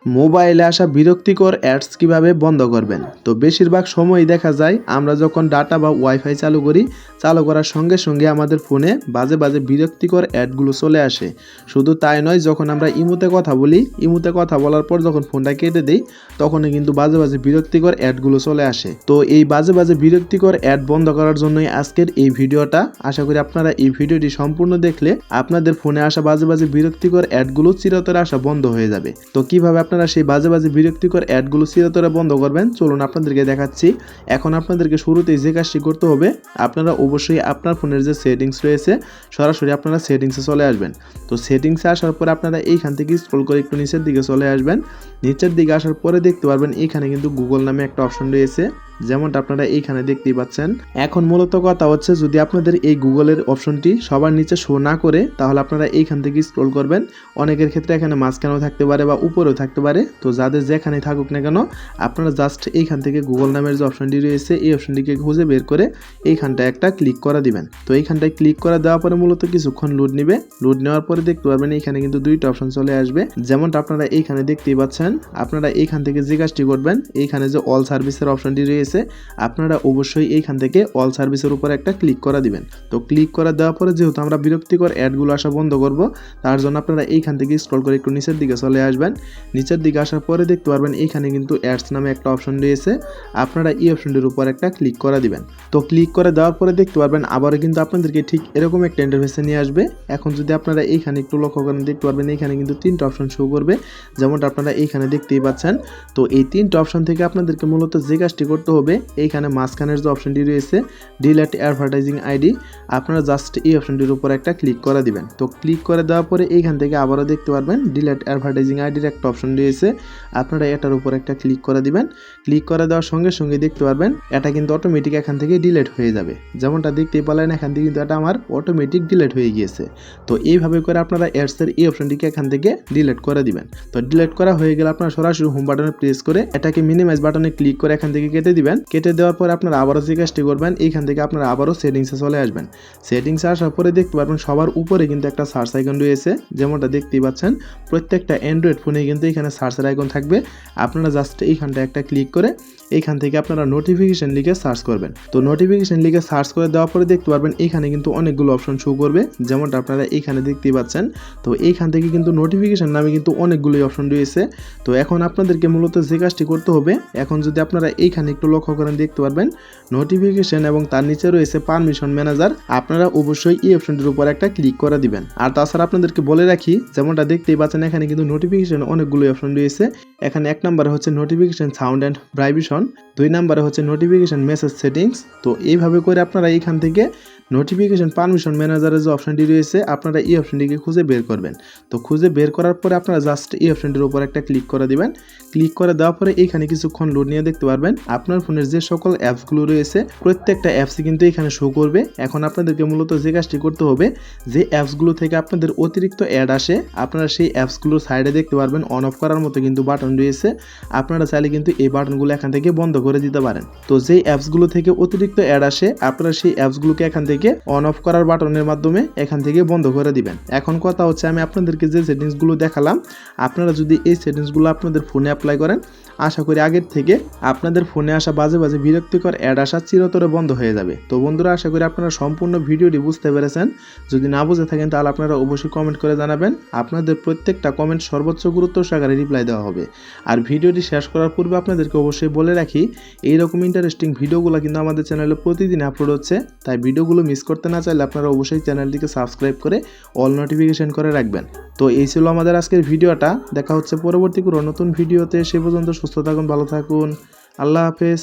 মোবাইলে আসা বিরক্তিকর অ্যাডস কিভাবে বন্ধ করবেন। তো বেশিরভাগ সময়ই দেখা যায় আমরা যখন ডাটা বা ওয়াইফাই চালু করি, চালু করার সঙ্গে সঙ্গে আমাদের ফোনে বাজে বাজে বিরক্তিকর অ্যাডগুলো চলে আসে। শুধু তাই নয়, যখন আমরা ইমোতে কথা বলি, ইমোতে কথা বলার পর যখন ফোনটা কেটে দিই, তখনই কিন্তু বাজে বাজে বিরক্তিকর অ্যাডগুলো চলে আসে। তো এই বাজে বাজে বিরক্তিকর অ্যাড বন্ধ করার জন্যই আজকের এই ভিডিওটা। আশা করি আপনারা এই ভিডিওটি সম্পূর্ণ দেখলে আপনাদের ফোনে আসা বাজে বাজে বিরক্তিকর অ্যাডগুলো চিরতরে আসা বন্ধ হয়ে যাবে। তো কিভাবে আপনারা সেই বাজে বাজে বিরক্তিকর অ্যাডগুলো চিরতরে বন্ধ করবেন, চলুন আপনাদেরকে দেখাচ্ছি। এখন আপনাদেরকে শুরুতেই যে কাজটি করতে হবে, আপনারা অবশ্যই আপনার ফোনের যে সেটিংস রয়েছে, সরাসরি আপনারা সেটিংসে চলে আসবেন। তো সেটিংসে আসার পর আপনারা এইখান থেকে স্ক্রল করে একটু নিচের দিকে চলে আসবেন। নিচের দিকে আসার পরে দেখতে পারবেন এইখানে কিন্তু গুগল নামে একটা অপশন রয়েছে, যেমনটা আপনারা এইখানে দেখতেই পাচ্ছেন। এখন মূলত কথা হচ্ছে, যদি আপনাদের এই গুগলের অপশনটি সবার নিচে শো না করে, তাহলে আপনারা এইখান থেকে স্ক্রল করবেন। অনেকের ক্ষেত্রে এখানে মাঝখানেও থাকতে পারে বা উপরেও থাকতে পারে। তো যাদের যেখানে থাকুক না কেন, আপনারা জাস্ট এইখান থেকে গুগল নামের যে অপশনটি রয়েছে, এই অপশনটিকে খুঁজে বের করে এইখানটায় একটা ক্লিক করে দিবেন। তো এইখানটায় ক্লিক করে দেওয়ার পরে মূলত কিছুক্ষণ লোড নেবে। লোড নেওয়ার পরে দেখতে পারবেন এইখানে কিন্তু দুইটা অপশন চলে আসবে, যেমনটা আপনারা এইখানে দেখতেই পাচ্ছেন। আপনারা এইখান থেকে যে কাজটি করবেন, এইখানে যে অল সার্ভিসের অপশনটি রয়েছে, আপনারা অবশ্যই এইখান থেকে অল সার্ভিসের উপর একটা ক্লিক করে দিবেন। তো ক্লিক করে দেওয়ার পরে যেহেতু আমরা বিরক্তিকর অ্যাডগুলো আসা বন্ধ করব, তার জন্য আপনারা এইখান থেকে স্ক্রল করে একটু নিচের দিকে চলে আসবেন। নিচের দিকে আসার পরে দেখতে পারবেন এইখানে কিন্তু অ্যাডস নামে একটা অপশন রয়েছে, আপনারা এই অপশনটির উপর একটা ক্লিক করে দিবেন। তো ক্লিক করে দেওয়ার পরে দেখতে পারবেন আবারও কিন্তু আপনাদেরকে ঠিক এরকম একটা ইন্টারফেসে নিয়ে আসবে। এখন যদি আপনারা এইখানে একটু লক্ষ্য করেন, দেখতে পারবেন এইখানে কিন্তু তিনটা অপশন শো করবে, যেমনটা আপনারা এইখানে দেখতেই পাচ্ছেন। তো এই তিনটা অপশন থেকে আপনাদেরকে মূলত যে কাজটি করতে হবে, এইখানে মাঝখানের যে অপশনটি রয়েছে ডিলিট অ্যাডভার্টাইজিং আইডি, আপনারা জাস্ট এই অপশনটির উপর একটা ক্লিক করে দিবেন। তো ক্লিক করে দেওয়ার পরে এইখান থেকে আবারও দেখতে পারবেন ডিলিট অ্যাডভার্টাইজিং আইডির একটা অপশন রয়েছে, আপনারা এটার উপর একটা ক্লিক করে দিবেন। ক্লিক করে দেওয়ার সঙ্গে সঙ্গে দেখতে পারবেন এটা কিন্তু অটোমেটিক এখান থেকে ডিলিট হয়ে যাবে, যেমনটা দেখতেই পেলেন এখান থেকে কিন্তু এটা আমার অটোমেটিক ডিলিট হয়ে গিয়েছে। তো এইভাবে করে আপনারা অ্যাডসের এই অপশনটিকে এখান থেকে ডিলিট করে দিবেন। তো ডিলিট করা হয়ে গেলে আপনারা সরাসরি হোম বাটনে প্রেস করে এটাকে মিনিমাইজ বাটনে ক্লিক করে এখান থেকে কেটে দিবেন। কেটে দেওয়ার পর আপনারা আবারও যে কাজটি করবেন, এইখান থেকে আপনারা আবারও সেটিংসে চলে আসবেন। সেটিংসে আসার পরে দেখতে পারবেন সবার উপরে কিন্তু একটা সার্চ আইকন রয়েছে, যেমনটা দেখতেই পাচ্ছেন। প্রত্যেকটা অ্যান্ড্রয়েড ফোনে কিন্তু এখানে সার্চের আইকন থাকবে, আপনারা জাস্ট এইখানটা একটা ক্লিক করে এইখান থেকে আপনারা নোটিফিকেশন লিখে সার্চ করবেন। তো নোটিফিকেশন লিখে সার্চ করে দেওয়ার পরে দেখতে পারবেন এইখানে কিন্তু অনেকগুলো অপশন শো করবে, যেমনটা আপনারা এইখানে দেখতেই পাচ্ছেন। তো এইখান থেকে কিন্তু নোটিফিকেশন নামে কিন্তু অনেকগুলোই অপশন রয়েছে। তো এখন আপনাদেরকে মূলত যে কাজটি করতে হবে, এখন যদি আপনারা এইখানে একটু লক্ষ্য করেন, দেখতে পারবেন নোটিফিকেশন এবং তার নিচে রয়েছে পারমিশন ম্যানেজার, আপনারা অবশ্যই এই অপশনটির উপর একটা ক্লিক করে দিবেন। আর তাছাড়া আপনাদেরকে বলে রাখি, যেমনটা দেখতেই পাচ্ছেন এখানে কিন্তু নোটিফিকেশন অনেকগুলো অপশন রয়েছে। এখানে এক নম্বরে হচ্ছে নোটিফিকেশন সাউন্ড অ্যান্ড ভাইব্রেশন, দুই নম্বরে হচ্ছে নোটিফিকেশন মেসেজ সেটিংস। তো এইভাবে করে আপনারা এইখান থেকে নোটিফিকেশন পারমিশন ম্যানেজারের যে অপশনটি রয়েছে, আপনারা এই অপশনটিকে খুঁজে বের করবেন। তো খুঁজে বের করার পরে আপনারা জাস্ট এই অপশনটির উপর একটা ক্লিক করে দিবেন। ক্লিক করে দেওয়ার পরে এইখানে কিছুক্ষণ লোড নিয়ে দেখতে পারবেন আপনার ফোনের যে সকল অ্যাপসগুলো রয়েছে, প্রত্যেকটা অ্যাপসই কিন্তু এখানে শো করবে। এখন আপনাদেরকে মূলত যে কাজটি করতে হবে, যে অ্যাপসগুলো থেকে আপনাদের অতিরিক্ত অ্যাড আসে, আপনারা সেই অ্যাপসগুলোর সাইডে দেখতে পারবেন অন অফ করার মতো কিন্তু বাটন রয়েছে, আপনারা চাইলে কিন্তু এই বাটনগুলো এখান থেকে বন্ধ করে দিতে পারেন। তো যেই অ্যাপসগুলো থেকে অতিরিক্ত অ্যাড আসে, আপনারা সেই অ্যাপসগুলোকে এখান থেকে অন অফ করার বাটনের মাধ্যমে এখান থেকে বন্ধ করে দিবেন। এখন কথা হচ্ছে, আমি আপনাদেরকে যে সেটিংসগুলো দেখালাম, আপনারা যদি এই সেটিংসগুলো আপনাদের ফোনে অ্যাপ্লাই করেন, আশা করি আগের থেকে আপনাদের ফোনে আসা বাজে বাজে বিরক্তিকর অ্যাড আসা চিরতরে বন্ধ হয়ে যাবে। তো বন্ধুরা, আশা করি আপনারা সম্পূর্ণ ভিডিওটি বুঝতে পেরেছেন। যদি না বুঝে থাকেন তাহলে আপনারা অবশ্যই কমেন্ট করে জানাবেন, আপনাদের প্রত্যেকটা কমেন্ট সর্বোচ্চ গুরুত্ব সহকারে রিপ্লাই দেওয়া হবে। আর ভিডিওটি শেষ করার পূর্বে আপনাদেরকে অবশ্যই বলে রাখি, এইরকম ইন্টারেস্টিং ভিডিওগুলো কিন্তু আমাদের চ্যানেলে প্রতিদিন আপলোড হচ্ছে, তাই ভিডিওগুলো মিস করতে না চাইলে আপনারা অবশ্যই চ্যানেলটিকে সাবস্ক্রাইব করে অল নোটিফিকেশন করে রাখবেন। তো এই ছিল আমাদের আজকের ভিডিওটা। দেখা হচ্ছে পরবর্তী কোনো নতুন ভিডিওতে। সে পর্যন্ত সুস্থ থাকুন, ভালো থাকুন, আল্লাহ হাফেজ।